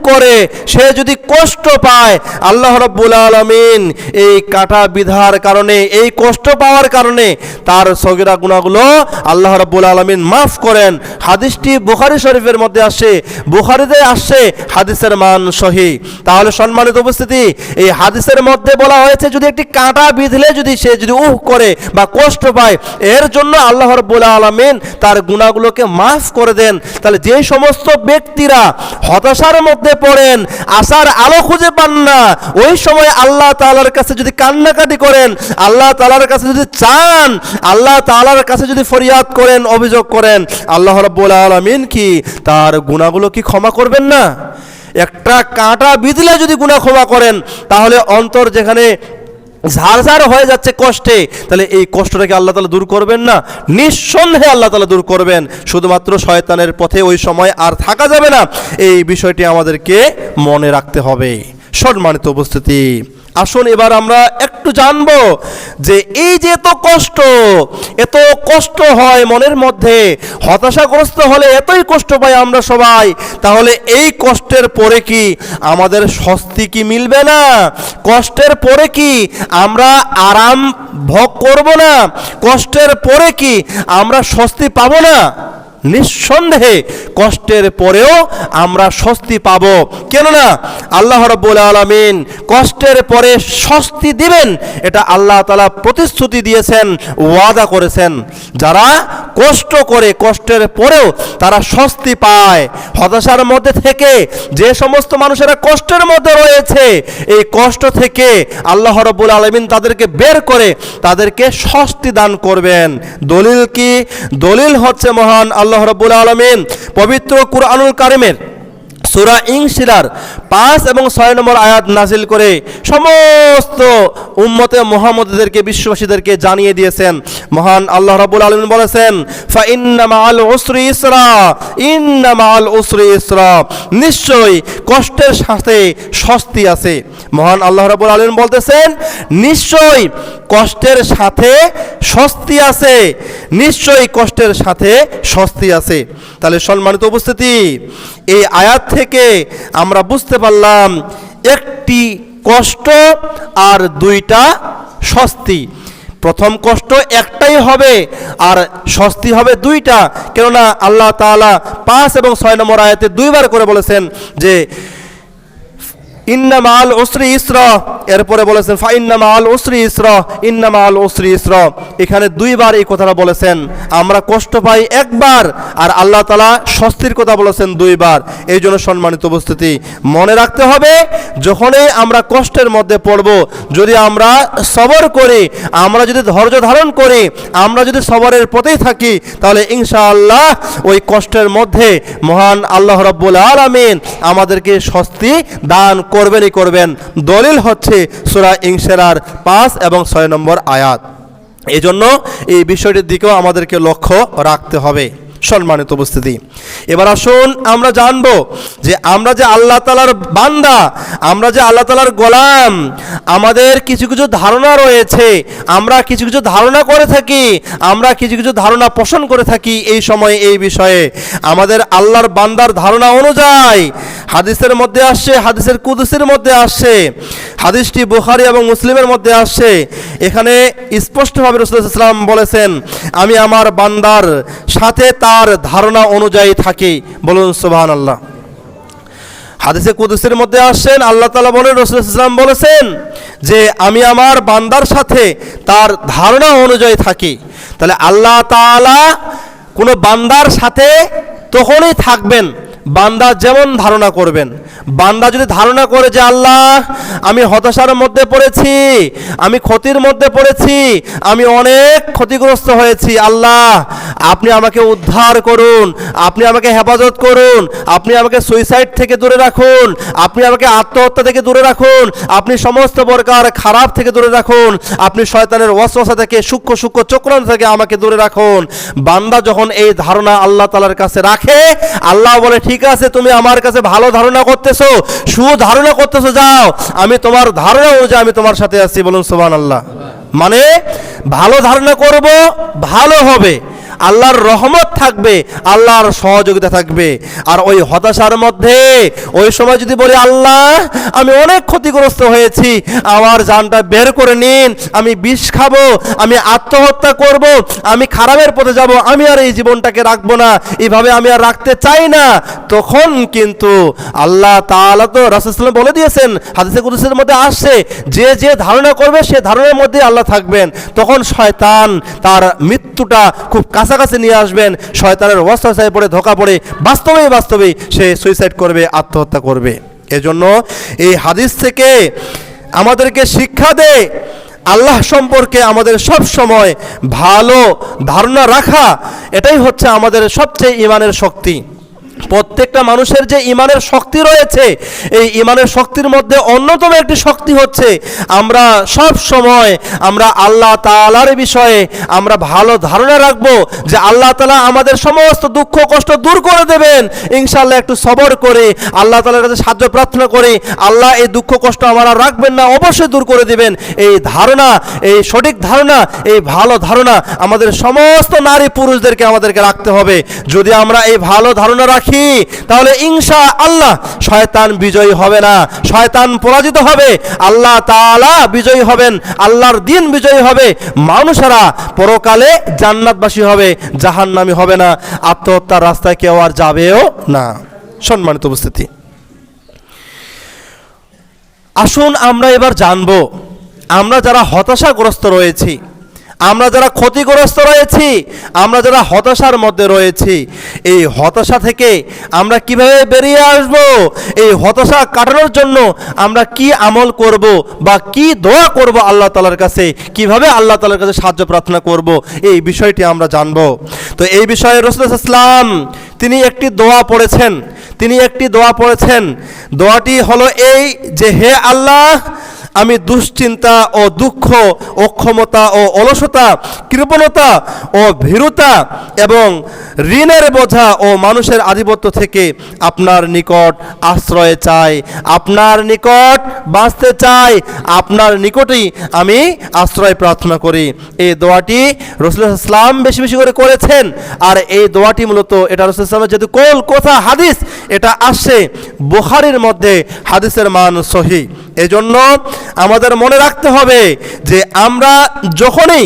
করে, সে যদি কষ্ট পায়, আল্লাহ রাব্বুল আলামিন এই কাঁটা বিঁধার কারণে, এই কষ্ট পাওয়ার কারণে তার সগীরা গুনাহগুলো আল্লাহ রাব্বুল আলামিন মাফ করেন। হাদিসটি বুখারী শরীফের মধ্যে আসে, বুখারীতে আসছে, হাদিসের মান সহিহ। তাহলে সম্মানিত উপস্থিতি, এই হাদিসের মধ্যে বলা হয়েছে যদি একটি কাঁটা বিঁধলে যদি সে যদি করে বা কষ্ট পায়, এর জন্য আল্লাহ রাব্বুল আলামিন তার গুনাহগুলোকে মাফ করে দেন। তাহলে যে সমস্ত ব্যক্তিরা হতাশার মধ্যে পড়েন, আশার আলো খুঁজে পান না, ওই সময় আল্লাহ তাআলার কাছে যদি কান্নাকাটি করেন, আল্লাহ তাআলার কাছে যদি চান, আল্লাহ তাআলার কাছে যদি ফরিয়াদ করেন, অভিযোগ করেন, আল্লাহ রাব্বুল আলামিন কি তার গুনাহগুলো কি ক্ষমা করবেন না? একটা কাঁটা বিঁধলে যদি গুনাহ ক্ষমা করেন, তাহলে অন্তর যেখানে ঝাড়ঝাড় হয়ে যাচ্ছে কষ্টে, তাহলে এই কষ্টটাকে আল্লাহ তাআলা দূর করবেন না? নিঃসন্দেহে আল্লাহ তাআলা দূর করবেন। শুধুমাত্র শয়তানের পথে ওই সময় আর থাকা যাবে না, এই বিষয়টি আমাদেরকে মনে রাখতে হবে। সম্মানিত উপস্থিতি, আসুন এবার আমরা একটু জানবো যে এই যে এত কষ্ট হয় মনের মধ্যে, হতাশাগ্রস্ত হলে এতই কষ্ট পাই আমরা সবাই, তাহলে এই কষ্টের পরে কি আমাদের স্বস্তি কি মিলবে না? কষ্টের পরে কি আমরা আরাম ভোগ করব না? কষ্টের পরে কি আমরা স্বস্তি পাবো না? নিঃসন্দেহে কষ্টের পরেও আমরা স্বস্তি পাব। কেননা আল্লাহ রাব্বুল আলামিন কষ্টের পরে স্বস্তি দিবেন, এটা আল্লাহ তাআলা প্রতিশ্রুতি দিয়েছেন, ওয়াদা করেছেন। যারা কষ্ট করে, কষ্টের পরেও তারা স্বস্তি পায়। হতাশার মধ্যে থেকে যে সমস্ত মানুষেরা কষ্টের মধ্যে রয়েছে, এই কষ্ট থেকে আল্লাহ রাব্বুল আলামিন তাদেরকে বের করে তাদেরকে স্বস্তি দান করবেন। দলিল কি? দলিল হচ্ছে মহান আল্লাহ রাব্বুল আলামিন পবিত্র কুরআনুল কারীমের সূরা ইনশিরার 5 এবং 6 নম্বর আয়াত নাজিল করে সমস্ত উম্মতে মুহাম্মদীদেরকে, বিশ্ববাসীদেরকে জানিয়ে দিয়েছেন। মহান আল্লাহ রাব্বুল আলামিন বলেছেন, ফা ইন্না মাআল উসরি ইসরা, ইন্না মাআল উসরি ইসরা, নিশ্চয়ই কষ্টের সাথে স্বস্তি আছে। মহান আল্লাহ রাব্বুল আলামিন বলতেছেন, নিশ্চয়ই কষ্টের সাথে স্বস্তি আছে, নিশ্চয়ই কষ্টের সাথে স্বস্তি আছে। তাহলে সম্মানিত উপস্থিতি, এই আয়াত থেকে আমরা বুঝতে পারলাম একটি কষ্ট আর দুইটা স্বস্তি। প্রথম কষ্ট একটাই হবে আর স্বস্তি হবে দুইটা। কেননা আল্লাহ তাআলা 5 এবং 6 নম্বর আয়াতে দুইবার করে বলেছেন যে ইন্না মাআল উসরি ইসরা, এরপরে বলেছেন ফা ইন্না মাআল উসরি ইসরা, ইন্না মাআল উসরি ইসরা। এখানে দুইবার এই কথাটা বলেছেন। আমরা কষ্ট পাই একবার, আর আল্লাহ তাআলা স্বস্তির কথা বলেছেন দুইবার। এই জন্য সম্মানিত উপস্থিতি, মনে রাখতে হবে যখনই আমরা কষ্টের মধ্যে পড়ব, যদি আমরা সবর করি, আমরা যদি ধৈর্য ধারণ করি, আমরা যদি সবরের পথেই থাকি, তাহলে ইনশাআল্লাহ ওই কষ্টের মধ্যে মহান আল্লাহ রাব্বুল আলামিন আমাদেরকে স্বস্তি দান করবেন। দলিল হচ্ছে সূরা ইনশিরার 5 এবং 6 নম্বর আয়াত। এই জন্য এই বিষয়টির দিকেও আমাদেরকে লক্ষ্য রাখতে হবে। সম্মানিত উপস্থিতি, এবার আসুন আমরা জানবো যে আমরা যে আল্লাহ তাআলার বান্দা, আমরা যে আল্লাহ তাআলার গোলাম, আমাদের কিছু কিছু ধারণা রয়েছে, আমরা কিছু কিছু ধারণা করে থাকি, আমরা কিছু কিছু ধারণা পোষণ করে থাকি এই সময়ে এই বিষয়ে। আমাদের আল্লাহর বান্দার ধারণা অনুযায়ী হাদিসের মধ্যে আসছে, হাদিসের কুদসির মধ্যে আসছে, হাদিসটি বুখারী এবং মুসলিমের মধ্যে আসছে। এখানে স্পষ্টভাবে রাসূলুল্লাহ সাল্লাল্লাহু আলাইহি ওয়াসাল্লাম বলেছেন, আমি আমার বান্দার সাথে তার ধারণা অনুযায়ী থাকি। বলুন সুবহানাল্লাহ। হাদিসে কুদসির মধ্যে আসছেন, আল্লাহ তাআলা বলেন, রাসূলুল্লাহ সাল্লাল্লাহু আলাইহি ওয়াসাল্লাম বলেছেন যে আমি আমার বান্দার সাথে তার ধারণা অনুযায়ী থাকি। তাহলে আল্লাহ তাআলা কোনো বান্দার সাথে তখনই থাকবেন বান্দা যেমন ধারণা করবেন। বান্দা যদি ধারণা করে যে আল্লাহ আমি হতাশার মধ্যে পড়েছি, আমি ক্ষতির মধ্যে পড়েছি, আমি অনেক ক্ষতিগ্রস্ত হয়েছি, আল্লাহ আপনি আমাকে উদ্ধার করুন, আপনি আমাকে হেফাজত করুন, আপনি আমাকে সুইসাইড থেকে দূরে রাখুন, আপনি আমাকে আত্মহত্যা থেকে দূরে রাখুন, আপনি সমস্ত প্রকার খারাপ থেকে দূরে রাখুন, আপনি শয়তানের ওয়াসওয়াসা থেকে সূক্ষ্ম সূক্ষ্ম চক্রান্ত থেকে আমাকে দূরে রাখুন। বান্দা যখন এই ধারণা আল্লাহ তাআলার কাছে রাখে, আল্লাহ বলে ঠিক আছে, তুমি আমার কাছে ভালো ধারণা করতেছো, সুধারণা করতেছো, যাও আমি তোমার ধারণা অনুযায়ী আমি তোমার সাথে আছি। বলুন সুবহানাল্লাহ। মানে ভালো ধারণা করব, ভালো হবে, আল্লাহর রহমত থাকবে, আল্লাহর সহযোগিতা থাকবে। আর ওই হতাশার মধ্যে ওই সময় যদি বলি আল্লাহ আমি অনেক ক্ষতিগ্রস্ত হয়েছি, আমার জানটা বের করে নিন, আমি বিষ খাবো, আমি আত্মহত্যা করব, আমি খারাপের পথে যাব, আমি আর এই জীবনটাকে রাখবো না, এইভাবে আমি আর রাখতে চাই না, তখন কিন্তু আল্লাহ তাআলা তো রাসূলুল্লাহ সাল্লাল্লাহু আলাইহি ওয়াসাল্লাম বলে দিয়েছেন, হাদিসে কুদসির মধ্যে আসছে, যে যে ধারণা করবে সে ধারণার মধ্যে আল্লাহ থাকবেন। তখন শয়তান তার মৃত্যুটা খুব কাছাকাছি নিয়ে আসবেন, শয়তানের ওয়াসওয়াসায় পড়ে ধোঁকা পড়ে বাস্তবেই সে সুইসাইড করবে, আত্মহত্যা করবে। এজন্য এই হাদিস থেকে আমাদেরকে শিক্ষা দেয় আল্লাহ সম্পর্কে আমাদের সব সময় ভালো ধারণা রাখা, এটাই হচ্ছে আমাদের সবচেয়ে ঈমানের শক্তি। প্রত্যেকটা মানুষের যে ঈমানের শক্তি রয়েছে, এই ঈমানের শক্তির মধ্যে অন্যতম একটি শক্তি হচ্ছে আমরা সব সময় আমরা আল্লাহ তাআলার বিষয়ে আমরা ভালো ধারণা রাখবো যে আল্লাহ তাআলা আমাদের সমস্ত দুঃখ কষ্ট দূর করে দেবেন ইনশাআল্লাহ। একটু সবর করে আল্লাহ তাআলার কাছে সাহায্য প্রার্থনা করে আল্লাহ এই দুঃখ কষ্ট আমার আর রাখবেন না, অবশ্যই দূর করে দিবেন। এই ধারণা, এই সঠিক ধারণা, এই ভালো ধারণা আমাদের সমস্ত নারী পুরুষদেরকে আমাদেরকে রাখতে হবে। যদি আমরা এই ভালো ধারণা রাখি তাহলে ইনশাআল্লাহ শয়তান বিজয়ী হবে না, শয়তান পরাজিত হবে, আল্লাহ তাআলা বিজয়ী হবেন, আল্লাহর দ্বীন বিজয়ী হবে, মানুষেরা পরকালে জান্নাতবাসী হবে, জাহান্নামী হবে না, আত্মহত্যার রাস্তায় কেউ আর যাবেও না। সম্মানিত উপস্থিতি, আসুন আমরা এবার জানবো, আমরা যারা হতাশাগ্রস্ত রয়েছি, আমরা যারা ক্ষতিগ্রস্ত রয়েছি, আমরা যারা হতাশার মধ্যে রয়েছি, এই হতাশা থেকে আমরা কিভাবে বেরিয়ে আসব, এই হতাশা কাটানোর জন্য আমরা কি আমল করব বা কি দোয়া করব আল্লাহ তাআলার কাছে, কিভাবে আল্লাহ তাআলার কাছে সাহায্য প্রার্থনা করব, এই বিষয়টি আমরা জানব। তো এই বিষয়ে রাসূলুল্লাহ সাল্লাল্লাহু আলাইহি ওয়াসাল্লাম তিনি একটি দোয়া পড়েছেন। দোয়াটি হলো এই যে, হে আল্লাহ আমি দুশ্চিন্তা ও দুঃখ, অক্ষমতা ও অলসতা, কৃপণতা ও ভীরুতা এবং ঋণের বোঝা ও মানুষের আধিপত্য থেকে আপনার নিকট আশ্রয় চাই, আপনার নিকট বাঁচতে চাই, আপনার নিকটেই আমি আশ্রয় প্রার্থনা করি। এই দোয়াটি রাসূলুল্লাহ সাল্লাল্লাহু আলাইহি ওয়াসাল্লাম বেশি বেশি করে করেছেন। আর এই দোয়াটি মূলত এটা রাসূলুল্লাহ সাল্লাল্লাহু আলাইহি ওয়াসাল্লামের যেহেতু কোল কথা হাদিস, এটা আসছে বুখারীর মধ্যে, হাদিসের মান সহিহ। এজন্য আমাদের মনে রাখতে হবে যে যখনই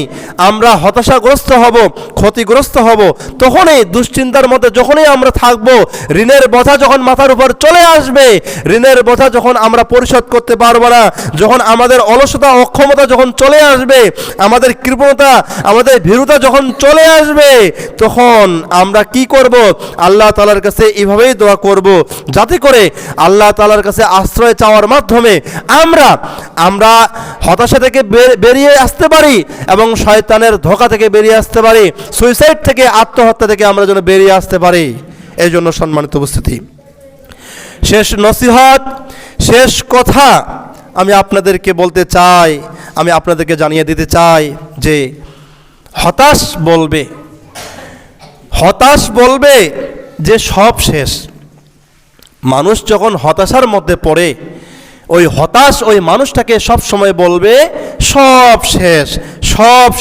আমরা হতাশাগ্রস্ত হব, ক্ষতিগ্রস্ত হব, তখনই দুশ্চিন্তার মধ্যে যখনই আমরা থাকব, ঋণের বোঝা যখন মাথার উপর চলে আসবে, ঋণের বোঝা যখন আমরা পরিশোধ করতে পারবো না, যখন আমাদের অলসতা অক্ষমতা যখন চলে আসবে, আমাদের কৃপণতা, আমাদের ভীরুতা যখন চলে আসবে, তখন আমরা কি করব? আল্লাহ তাআলার কাছে এইভাবেই দোয়া করব, যাতে করে আল্লাহ তাআলার কাছে আশ্রয় চাওয়ার মাধ্যমে আমরা হতাশা থেকে বেরিয়ে আসতে পারি এবং শয়তানের ধোঁকা থেকে বেরিয়ে আসতে পারি, সুইসাইড থেকে, আত্মহত্যা থেকে আমরা যেন বেরিয়ে আসতে পারি। এই জন্য সম্মানিত উপস্থিতি, শেষ নসিহত, শেষ কথা আমি আপনাদেরকে বলতে চাই, আমি আপনাদেরকে জানিয়ে দিতে চাই যে হতাশ বলবে যে সব শেষ। মানুষ যখন হতাশার মধ্যে পড়ে, ওই মানুষটাকে সব সময় বলবে সব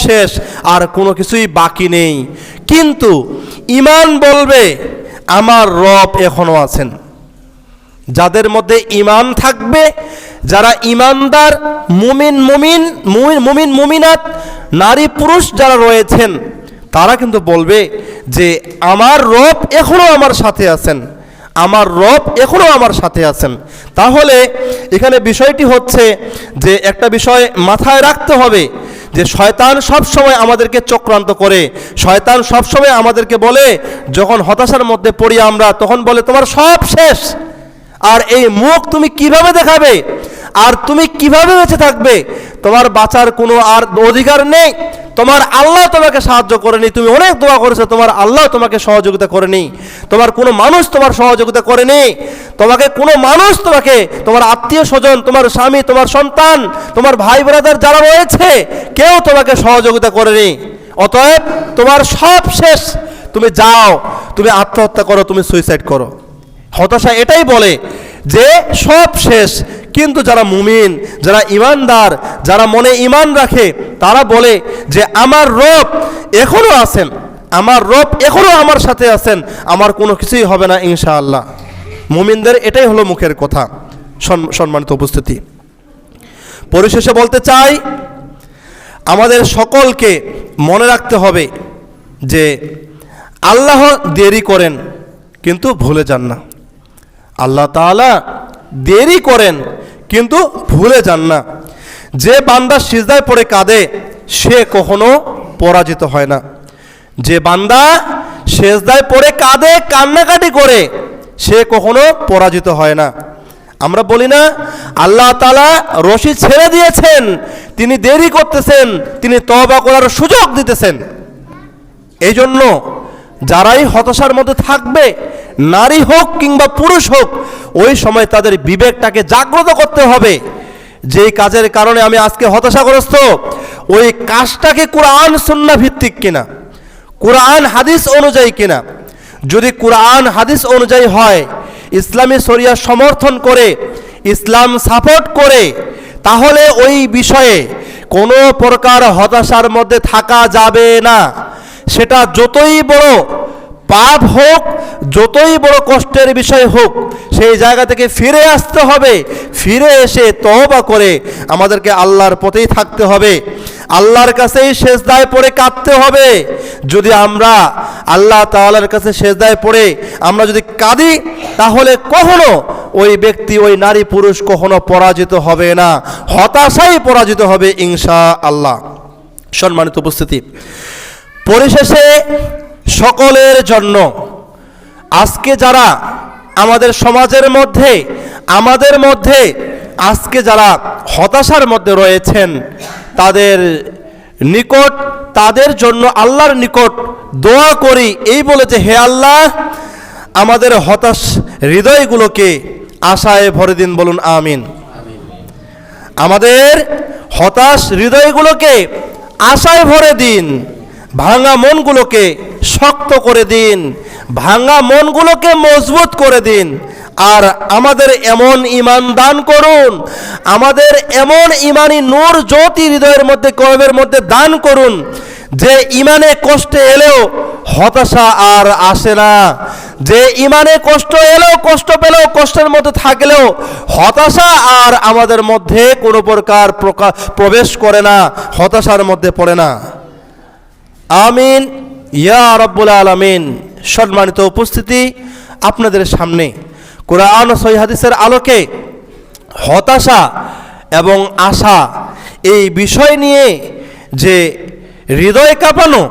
শেষ, আর কোনো কিছুই বাকি নেই। কিন্তু ঈমান বলবে আমার রব এখনো আছেন, যাদের মধ্যে ঈমান থাকবে, যারা ঈমানদার মুমিনাত নারী পুরুষ যারা রয়েছেন, তারা কিন্তু বলবে যে আমার রব এখনো আমার সাথে আছেন, আমার রব এখনো আমার সাথে আছেন। তাহলে এখানে বিষয়টি হচ্ছে যে একটা বিষয় মাথায় রাখতে হবে যে শয়তান সব সময় আমাদেরকে চক্রান্ত করে, শয়তান সব সময় আমাদেরকে বলে, যখন হতাশার মধ্যে পড়ি আমরা, তখন বলে তোমার সব শেষ, আর এই মুখ তুমি কিভাবে দেখাবে, আর তুমি কিভাবে বেঁচে থাকবে, তোমার বাঁচার কোনো আর অধিকার নেই, তোমার আল্লাহ তোমাকে সাহায্য করেনি, তুমি অনেক দোয়া করেছো, তোমার আল্লাহ তোমাকে সহযোগিতা করেনি, তোমার কোনো মানুষ তোমার সহযোগিতা করেনি, তোমাকে কোনো মানুষ, তোমার আত্মীয় স্বজন, তোমার স্বামী, তোমার সন্তান, তোমার ভাই ব্রাদার যারা রয়েছে, কেউ তোমাকে সহযোগিতা করেনি, অতএব তোমার সব শেষ, তুমি যাও, তুমি আত্মহত্যা করো, তুমি সুইসাইড করো। হতাশা এটাই বলে যে সব শেষ। কিন্তু যারা মুমিন, যারা ঈমানদার, যারা মনে ঈমান রাখে, তারা বলে যে আমার রব এখনো আছেন, আমার রব এখনো আমার সাথে আছেন, আমার কোনো কিছুই হবে না ইনশাআল্লাহ। মুমিনদের এটাই হলো মুখের কথা। সম্মানিত উপস্থিতি, পরিশেষে বলতে চাই, আমাদের সকলকে মনে রাখতে হবে যে আল্লাহ দেরি করেন কিন্তু ভুলে যান না। আল্লাহ তাআলা দেরি করেন কিন্তু ভুলে যান না। যে বান্দা সিজদায় পড়ে কাঁদে সে কখনো পরাজিত হয় না। যে বান্দা সিজদায় পড়ে কাঁদে, কান্নাকাটি করে, সে কখনো পরাজিত হয় না। আমরা বলি না আল্লাহ তাআলা রশি ছেড়ে দিয়েছেন, তিনি দেরি করতেছেন, তিনি তওবা করার সুযোগ দিতেছেন। এই জন্য যারাই হতাশার মধ্যে থাকবে, নারী হোক কিংবা পুরুষ হোক, ওই সময় তাদের বিবেকটাকে জাগ্রত করতে হবে। যেই কাজের কারণে আমি আজকে হতাশাগ্রস্ত, ওই কাজটাকে কোরআন সুন্নাহ ভিত্তিক কিনা, কোরআন হাদিস অনুযায়ী কিনা। যদি কোরআন হাদিস অনুযায়ী হয়, ইসলামী শরিয়া সমর্থন করে, ইসলাম সাপোর্ট করে, তাহলে ওই বিষয়ে কোনো প্রকার হতাশার মধ্যে থাকা যাবে না। সেটা যতই বড় পাপ হোক, যতই বড় কষ্টের বিষয় হোক, সেই জায়গা থেকে ফিরে আসতে হবে। ফিরে এসে তওবা করে আমাদেরকে আল্লাহর পথেই থাকতে হবে, আল্লাহর কাছেই সেজদায় পড়ে কাঁদতে হবে। যদি আমরা আল্লাহ তাআলার কাছে সেজদায় পড়ে আমরা যদি কাঁদি, তাহলে কখনো ওই ব্যক্তি, ওই নারী পুরুষ কখনো পরাজিত হবে না, হতাশাই পরাজিত হবে ইনশাআল্লাহ। সম্মানিত উপস্থিতি, পরিশেষে সকলের জন্য আজকে যারা আমাদের সমাজের মধ্যে, আমাদের মধ্যে আজকে যারা হতাশার মধ্যে রয়েছেন, তাদের নিকট, তাদের জন্য আল্লাহর নিকট দোয়া করি এই বলে যে, হে আল্লাহ, আমাদের হতাশ হৃদয়গুলোকে আশায় ভরে দিন, বলুন আমিন। আমাদের হতাশ হৃদয়গুলোকে আশায় ভরে দিন, ভাঙা মনগুলোকে শক্ত করে দিন, ভাঙা মনগুলোকে মজবুত করে দিন। আর আমাদের এমন ঈমান দান করুন, আমাদের এমন ঈমানি নূর জ্যোতি হৃদয়ের মধ্যে, কলবের মধ্যে দান করুন, যে ঈমানে কষ্টে এলেও হতাশা আর আসে না, যে ঈমানে কষ্ট এলেও, কষ্ট পেলেও, কষ্টের মধ্যে থাকলেও হতাশা আর আমাদের মধ্যে কোনো প্রকার প্রবেশ করে না, হতাশার মধ্যে পড়ে না। আমিন ইয়া রাব্বুল আলামিন। সম্মানিত উপস্থিতি, আপনাদের সামনে কোরআন ও সহিহ হাদিসের আলোকে হতাশা এবং আশা এই বিষয় নিয়ে যে হৃদয় কাঁপানো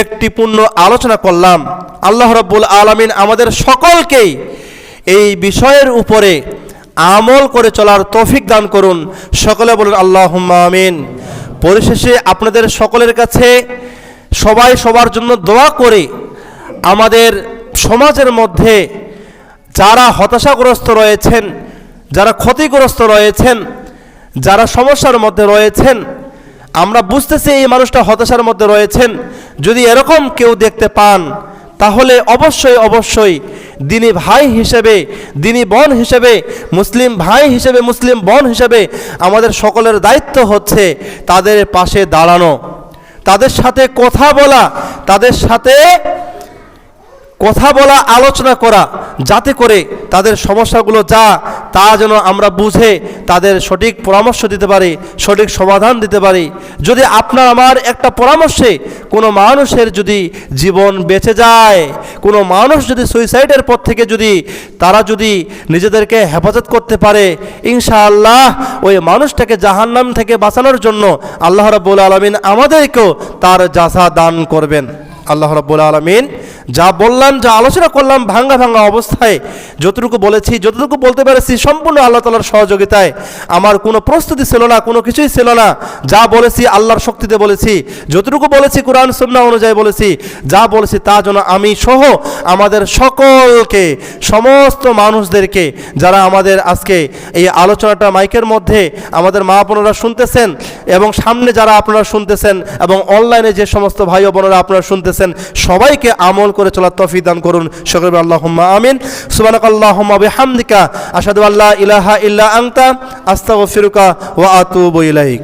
একটি পূর্ণ আলোচনা করলাম। আল্লাহ রাব্বুল আলামিন আমাদের সকলকেই এই বিষয়ের উপরে আমল করে চলার তৌফিক দান করুন। সকলে বলুন আল্লাহুম্মা আমিন। পরিশেষে আপনাদের সকলের কাছে সবাই সবার জন্য দোয়া করে, আমাদের সমাজের মধ্যে যারা হতাশাগ্রস্ত রয়েছেন, যারা ক্ষতিগ্রস্ত রয়েছেন, যারা সমস্যার মধ্যে রয়েছেন, আমরা বুঝতেছি এই মানুষটা হতাশার মধ্যে রয়েছেন, যদি এরকম কেউ দেখতে পান, তাহলে অবশ্যই অবশ্যই দিনী ভাই হিসেবে, দিনী বোন হিসেবে, মুসলিম ভাই হিসেবে, মুসলিম বোন হিসেবে আমাদের সকলের দায়িত্ব হচ্ছে তাদের পাশে দাঁড়ানো, তাদের সাথে কথা বলা, তাদের সাথে কথা বলা, আলোচনা করা, যাতে করে তাদের সমস্যাগুলো তা যেন আমরা বুঝে তাদের সঠিক পরামর্শ দিতে পারি, সঠিক সমাধান দিতে পারি। যদি আপনার আমার একটা পরামর্শে কোনো মানুষের যদি জীবন বেঁচে যায়, কোনো মানুষ যদি সুইসাইডের পথ থেকে তারা যদি নিজেদেরকে হেফাজত করতে পারে, ইনশাআল্লাহ ওই মানুষটাকে জাহান্নাম থেকে বাঁচানোর জন্য আল্লাহ রাব্বুল আলামিন আমাদেরকেও তার জাযা দান করবেন। আল্লাহ রাব্বুল আলামিন যা বললাম, যা আলোচনা করলাম ভাঙ্গা অবস্থায়, যতটুকু বলেছি, যতটুকু বলতে পেরেছি সম্পূর্ণ আল্লাহ তাআলার সহযোগিতায়। আমার কোনো প্রস্তুতি ছিল না, কোনো কিছুই ছিল না। যা বলেছি আল্লাহর শক্তিতে বলেছি, যতটুকু বলেছি কোরআন সুন্নাহ অনুযায়ী বলেছি। যা বলেছি তা যেন আমি সহ আমাদের সকলকে, সমস্ত মানুষদেরকে যারা আমাদের আজকে এই আলোচনাটা মাইকের মধ্যে আমাদের মা বোনেরা শুনতেছেন, এবং সামনে যারা আপনারা শুনতেছেন, এবং অনলাইনে যে সমস্ত ভাই ও বোনেরা আপনারা শুনতেছেন, সবাইকে আমল করে চলার তৌফিক দান করুন। সকলে আল্লাহুম্মা আমিন। সুবহানাকাল্লাহুম্মা বিহামদিকা আশহাদু আল্লা ইলাহা ইল্লা আনতা আস্তাগফিরুকা ওয়া আতুবু ইলাইক।